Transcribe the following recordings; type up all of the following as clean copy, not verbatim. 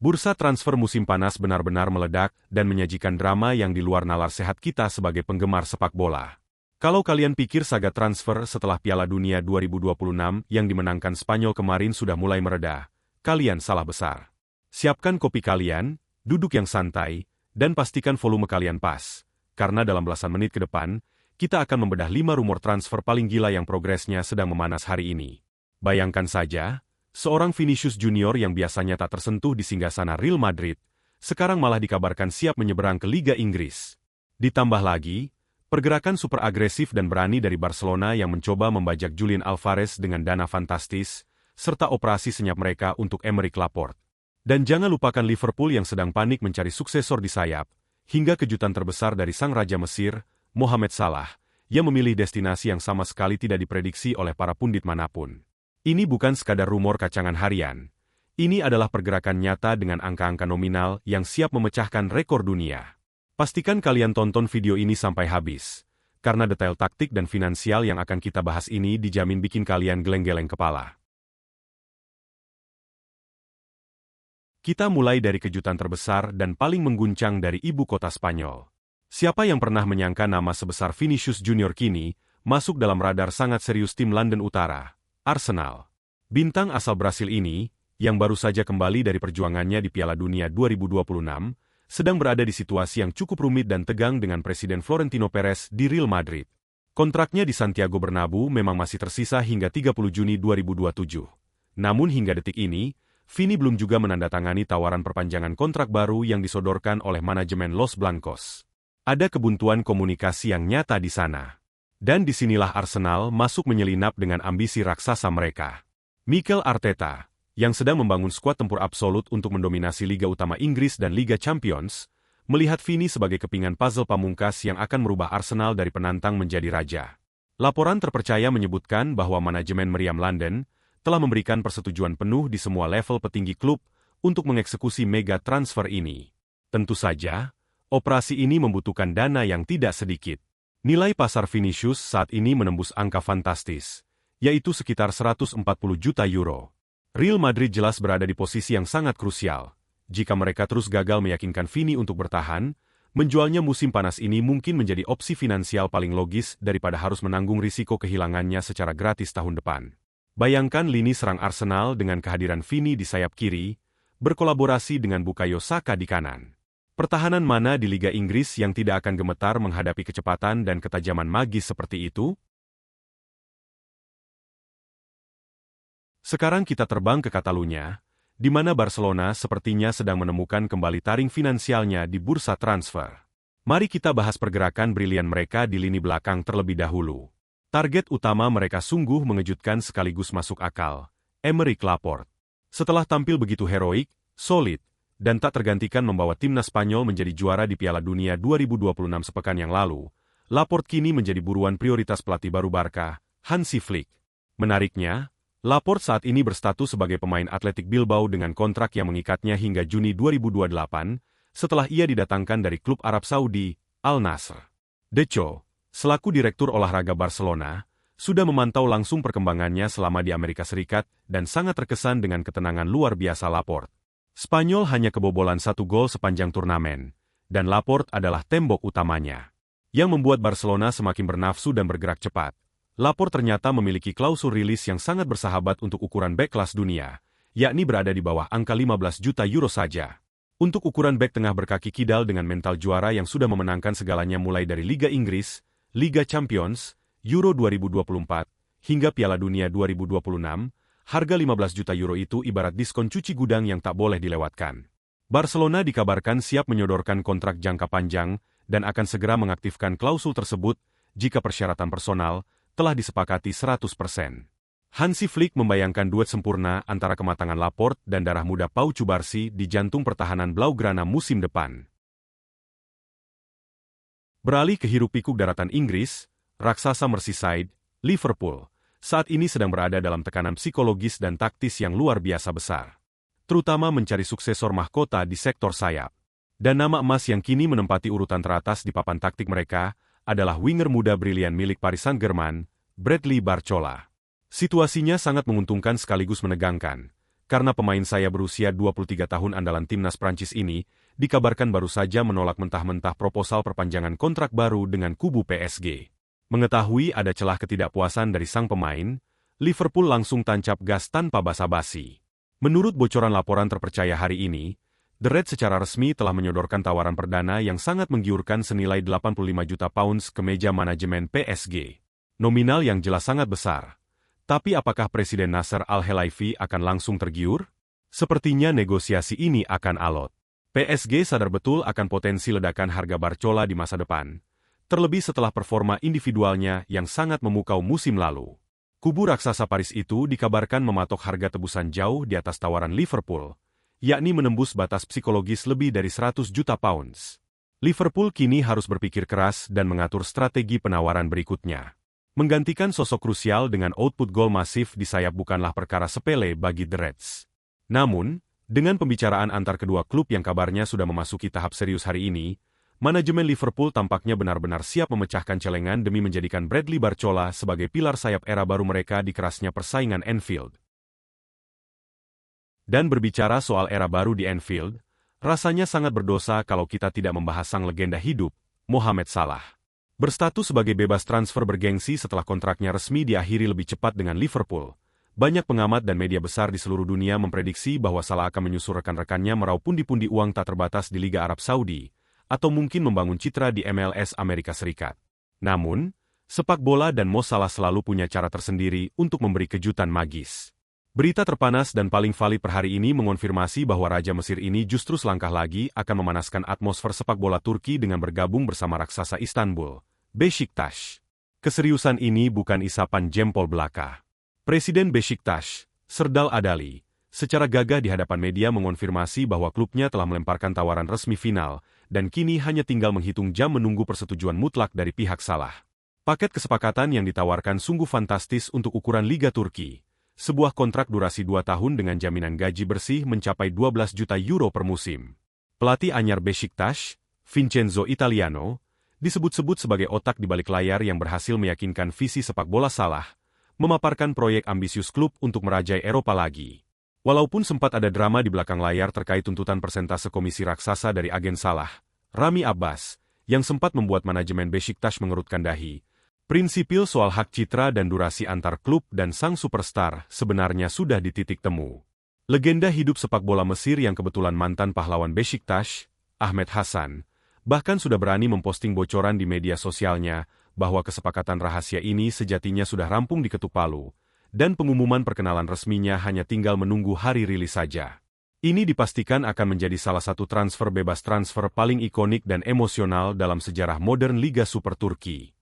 Bursa transfer musim panas benar-benar meledak dan menyajikan drama yang di luar nalar sehat kita sebagai penggemar sepak bola. Kalau kalian pikir saga transfer setelah Piala Dunia 2026 yang dimenangkan Spanyol kemarin sudah mulai mereda, kalian salah besar. Siapkan kopi kalian, duduk yang santai, dan pastikan volume kalian pas, karena dalam belasan menit ke depan, kita akan membedah 5 rumor transfer paling gila yang progresnya sedang memanas hari ini. Bayangkan saja, seorang Vinicius Junior yang biasanya tak tersentuh di singgasana Real Madrid, sekarang malah dikabarkan siap menyeberang ke Liga Inggris. Ditambah lagi, pergerakan super agresif dan berani dari Barcelona yang mencoba membajak Julian Alvarez dengan dana fantastis, serta operasi senyap mereka untuk Aymeric Laporte. Dan jangan lupakan Liverpool yang sedang panik mencari suksesor di sayap, hingga kejutan terbesar dari sang Raja Mesir, Mohamed Salah, yang memilih destinasi yang sama sekali tidak diprediksi oleh para pundit manapun. Ini bukan sekadar rumor kacangan harian. Ini adalah pergerakan nyata dengan angka-angka nominal yang siap memecahkan rekor dunia. Pastikan kalian tonton video ini sampai habis, karena detail taktik dan finansial yang akan kita bahas ini dijamin bikin kalian geleng-geleng kepala. Kita mulai dari kejutan terbesar dan paling mengguncang dari ibu kota Spanyol. Siapa yang pernah menyangka nama sebesar Vinicius Junior kini masuk dalam radar sangat serius tim London Utara, Arsenal. Bintang asal Brasil ini, yang baru saja kembali dari perjuangannya di Piala Dunia 2026, sedang berada di situasi yang cukup rumit dan tegang dengan Presiden Florentino Perez di Real Madrid. Kontraknya di Santiago Bernabeu memang masih tersisa hingga 30 Juni 2027. Namun hingga detik ini, Vini belum juga menandatangani tawaran perpanjangan kontrak baru yang disodorkan oleh manajemen Los Blancos. Ada kebuntuan komunikasi yang nyata di sana. Dan disinilah Arsenal masuk menyelinap dengan ambisi raksasa mereka. Mikel Arteta, yang sedang membangun skuad tempur absolut untuk mendominasi Liga Utama Inggris dan Liga Champions, melihat Vini sebagai kepingan puzzle pamungkas yang akan merubah Arsenal dari penantang menjadi raja. Laporan terpercaya menyebutkan bahwa manajemen meriam London telah memberikan persetujuan penuh di semua level petinggi klub untuk mengeksekusi mega transfer ini. Tentu saja, operasi ini membutuhkan dana yang tidak sedikit. Nilai pasar Vinicius saat ini menembus angka fantastis, yaitu sekitar 140 juta euro. Real Madrid jelas berada di posisi yang sangat krusial. Jika mereka terus gagal meyakinkan Vini untuk bertahan, menjualnya musim panas ini mungkin menjadi opsi finansial paling logis daripada harus menanggung risiko kehilangannya secara gratis tahun depan. Bayangkan lini serang Arsenal dengan kehadiran Vini di sayap kiri, berkolaborasi dengan Bukayo Saka di kanan. Pertahanan mana di Liga Inggris yang tidak akan gemetar menghadapi kecepatan dan ketajaman magis seperti itu? Sekarang kita terbang ke Catalunya, di mana Barcelona sepertinya sedang menemukan kembali taring finansialnya di bursa transfer. Mari kita bahas pergerakan brilian mereka di lini belakang terlebih dahulu. Target utama mereka sungguh mengejutkan sekaligus masuk akal, Aymeric Laporte. Setelah tampil begitu heroik, solid, dan tak tergantikan membawa timnas Spanyol menjadi juara di Piala Dunia 2026 sepekan yang lalu, Laporte kini menjadi buruan prioritas pelatih baru Barca, Hansi Flick. Menariknya, Laporte saat ini berstatus sebagai pemain Athletic Bilbao dengan kontrak yang mengikatnya hingga Juni 2028, setelah ia didatangkan dari klub Arab Saudi, Al Nassr. Deco, selaku Direktur Olahraga Barcelona, sudah memantau langsung perkembangannya selama di Amerika Serikat dan sangat terkesan dengan ketenangan luar biasa Laporte. Spanyol hanya kebobolan 1 gol sepanjang turnamen, dan Laporte adalah tembok utamanya. Yang membuat Barcelona semakin bernafsu dan bergerak cepat. Laporte ternyata memiliki klausul rilis yang sangat bersahabat untuk ukuran bek kelas dunia, yakni berada di bawah angka 15 juta euro saja. Untuk ukuran bek tengah berkaki kidal dengan mental juara yang sudah memenangkan segalanya mulai dari Liga Inggris, Liga Champions, Euro 2024, hingga Piala Dunia 2026, harga 15 juta euro itu ibarat diskon cuci gudang yang tak boleh dilewatkan. Barcelona dikabarkan siap menyodorkan kontrak jangka panjang dan akan segera mengaktifkan klausul tersebut jika persyaratan personal telah disepakati 100%. Hansi Flick membayangkan duet sempurna antara kematangan Laporte dan darah muda Pau Cubarsí di jantung pertahanan Blaugrana musim depan. Beralih ke hiruk-pikuk daratan Inggris, raksasa Merseyside, Liverpool, saat ini sedang berada dalam tekanan psikologis dan taktis yang luar biasa besar. Terutama mencari suksesor mahkota di sektor sayap. Dan nama emas yang kini menempati urutan teratas di papan taktik mereka adalah winger muda brilian milik Paris Saint-Germain, Bradley Barcola. Situasinya sangat menguntungkan sekaligus menegangkan, karena pemain saya berusia 23 tahun andalan timnas Prancis ini, dikabarkan baru saja menolak mentah-mentah proposal perpanjangan kontrak baru dengan kubu PSG. Mengetahui ada celah ketidakpuasan dari sang pemain, Liverpool langsung tancap gas tanpa basa-basi. Menurut bocoran laporan terpercaya hari ini, The Reds secara resmi telah menyodorkan tawaran perdana yang sangat menggiurkan senilai 85 juta pounds ke meja manajemen PSG. Nominal yang jelas sangat besar. Tapi apakah Presiden Nasser Al-Khelaifi akan langsung tergiur? Sepertinya negosiasi ini akan alot. PSG sadar betul akan potensi ledakan harga Barcola di masa depan, terlebih setelah performa individualnya yang sangat memukau musim lalu. Kubu raksasa Paris itu dikabarkan mematok harga tebusan jauh di atas tawaran Liverpool, yakni menembus batas psikologis lebih dari 100 juta pounds. Liverpool kini harus berpikir keras dan mengatur strategi penawaran berikutnya. Menggantikan sosok krusial dengan output gol masif di sayap bukanlah perkara sepele bagi The Reds. Namun, dengan pembicaraan antar kedua klub yang kabarnya sudah memasuki tahap serius hari ini, manajemen Liverpool tampaknya benar-benar siap memecahkan celengan demi menjadikan Bradley Barcola sebagai pilar sayap era baru mereka di kerasnya persaingan Anfield. Dan berbicara soal era baru di Anfield, rasanya sangat berdosa kalau kita tidak membahas sang legenda hidup, Mohamed Salah. Berstatus sebagai bebas transfer bergengsi setelah kontraknya resmi diakhiri lebih cepat dengan Liverpool, banyak pengamat dan media besar di seluruh dunia memprediksi bahwa Salah akan menyusul rekan-rekannya meraup pundi-pundi uang tak terbatas di Liga Arab Saudi, atau mungkin membangun citra di MLS Amerika Serikat. Namun, sepak bola dan Mo Salah selalu punya cara tersendiri untuk memberi kejutan magis. Berita terpanas dan paling valid per hari ini mengonfirmasi bahwa Raja Mesir ini justru selangkah lagi akan memanaskan atmosfer sepak bola Turki dengan bergabung bersama raksasa Istanbul, Beşiktaş. Keseriusan ini bukan isapan jempol belaka. Presiden Beşiktaş, Serdal Adali, secara gagah di hadapan media mengonfirmasi bahwa klubnya telah melemparkan tawaran resmi final, dan kini hanya tinggal menghitung jam menunggu persetujuan mutlak dari pihak Salah. Paket kesepakatan yang ditawarkan sungguh fantastis untuk ukuran Liga Turki. Sebuah kontrak durasi 2 tahun dengan jaminan gaji bersih mencapai 12 juta euro per musim. Pelatih anyar Beşiktaş, Vincenzo Italiano, disebut-sebut sebagai otak di balik layar yang berhasil meyakinkan visi sepak bola Salah, memaparkan proyek ambisius klub untuk merajai Eropa lagi. Walaupun sempat ada drama di belakang layar terkait tuntutan persentase komisi raksasa dari agen Salah, Rami Abbas, yang sempat membuat manajemen Beşiktaş mengerutkan dahi, prinsipil soal hak citra dan durasi antar klub dan sang superstar sebenarnya sudah di titik temu. Legenda hidup sepak bola Mesir yang kebetulan mantan pahlawan Beşiktaş, Ahmed Hasan, bahkan sudah berani memposting bocoran di media sosialnya bahwa kesepakatan rahasia ini sejatinya sudah rampung diketuk palu, dan pengumuman perkenalan resminya hanya tinggal menunggu hari rilis saja. Ini dipastikan akan menjadi salah satu transfer bebas transfer paling ikonik dan emosional dalam sejarah modern Liga Super Turki.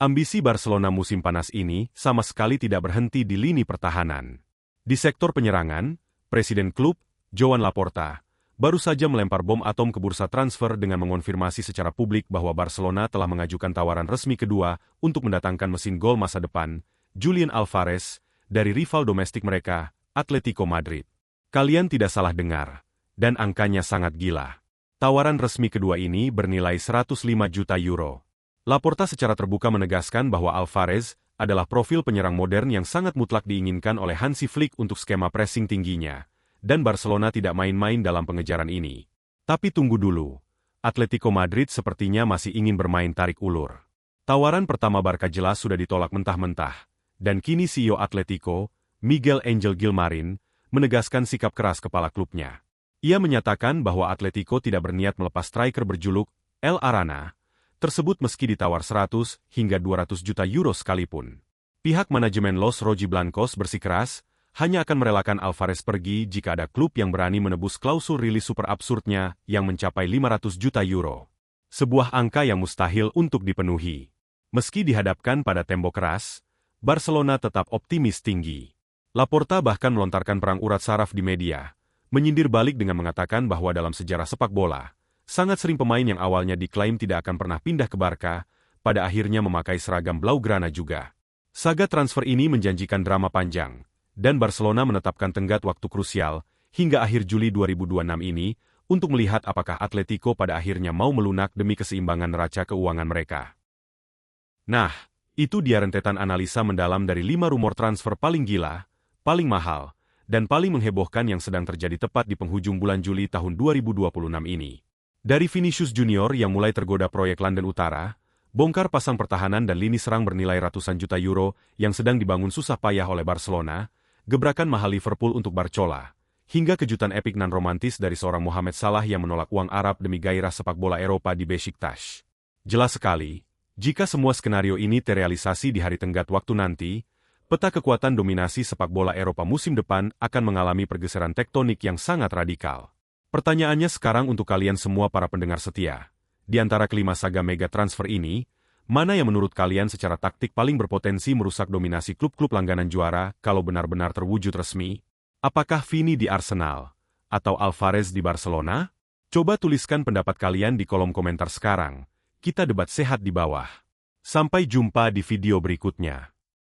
Ambisi Barcelona musim panas ini sama sekali tidak berhenti di lini pertahanan. Di sektor penyerangan, Presiden klub, Joan Laporta, baru saja melempar bom atom ke bursa transfer dengan mengonfirmasi secara publik bahwa Barcelona telah mengajukan tawaran resmi kedua untuk mendatangkan mesin gol masa depan, Julian Alvarez, dari rival domestik mereka, Atletico Madrid. Kalian tidak salah dengar, dan angkanya sangat gila. Tawaran resmi kedua ini bernilai 105 juta euro. Laporta secara terbuka menegaskan bahwa Alvarez adalah profil penyerang modern yang sangat mutlak diinginkan oleh Hansi Flick untuk skema pressing tingginya, dan Barcelona tidak main-main dalam pengejaran ini. Tapi tunggu dulu, Atletico Madrid sepertinya masih ingin bermain tarik ulur. Tawaran pertama Barca jelas sudah ditolak mentah-mentah, dan kini CEO Atletico, Miguel Angel Gilmarin, menegaskan sikap keras kepala klubnya. Ia menyatakan bahwa Atletico tidak berniat melepas striker berjuluk El Arana tersebut meski ditawar 100 hingga 200 juta euro sekalipun. Pihak manajemen Los Rojiblancos bersikeras, hanya akan merelakan Alvarez pergi jika ada klub yang berani menebus klausul rilis super absurdnya yang mencapai 500 juta euro. Sebuah angka yang mustahil untuk dipenuhi. Meski dihadapkan pada tembok keras, Barcelona tetap optimis tinggi. Laporta bahkan melontarkan perang urat saraf di media, menyindir balik dengan mengatakan bahwa dalam sejarah sepak bola, sangat sering pemain yang awalnya diklaim tidak akan pernah pindah ke Barca, pada akhirnya memakai seragam Blaugrana juga. Saga transfer ini menjanjikan drama panjang, dan Barcelona menetapkan tenggat waktu krusial hingga akhir Juli 2026 ini untuk melihat apakah Atletico pada akhirnya mau melunak demi keseimbangan neraca keuangan mereka. Nah, itu dia rentetan analisa mendalam dari 5 rumor transfer paling gila, paling mahal, dan paling menghebohkan yang sedang terjadi tepat di penghujung bulan Juli tahun 2026 ini. Dari Vinicius Junior yang mulai tergoda proyek London Utara, bongkar pasang pertahanan dan lini serang bernilai ratusan juta euro yang sedang dibangun susah payah oleh Barcelona, gebrakan mahal Liverpool untuk Barcola, hingga kejutan epik nan romantis dari seorang Mohamed Salah yang menolak uang Arab demi gairah sepak bola Eropa di Besiktas. Jelas sekali, jika semua skenario ini terrealisasi di hari tenggat waktu nanti, peta kekuatan dominasi sepak bola Eropa musim depan akan mengalami pergeseran tektonik yang sangat radikal. Pertanyaannya sekarang untuk kalian semua para pendengar setia. Di antara kelima saga mega transfer ini, mana yang menurut kalian secara taktik paling berpotensi merusak dominasi klub-klub langganan juara kalau benar-benar terwujud resmi? Apakah Vini di Arsenal? Atau Alvarez di Barcelona? Coba tuliskan pendapat kalian di kolom komentar sekarang. Kita debat sehat di bawah. Sampai jumpa di video berikutnya.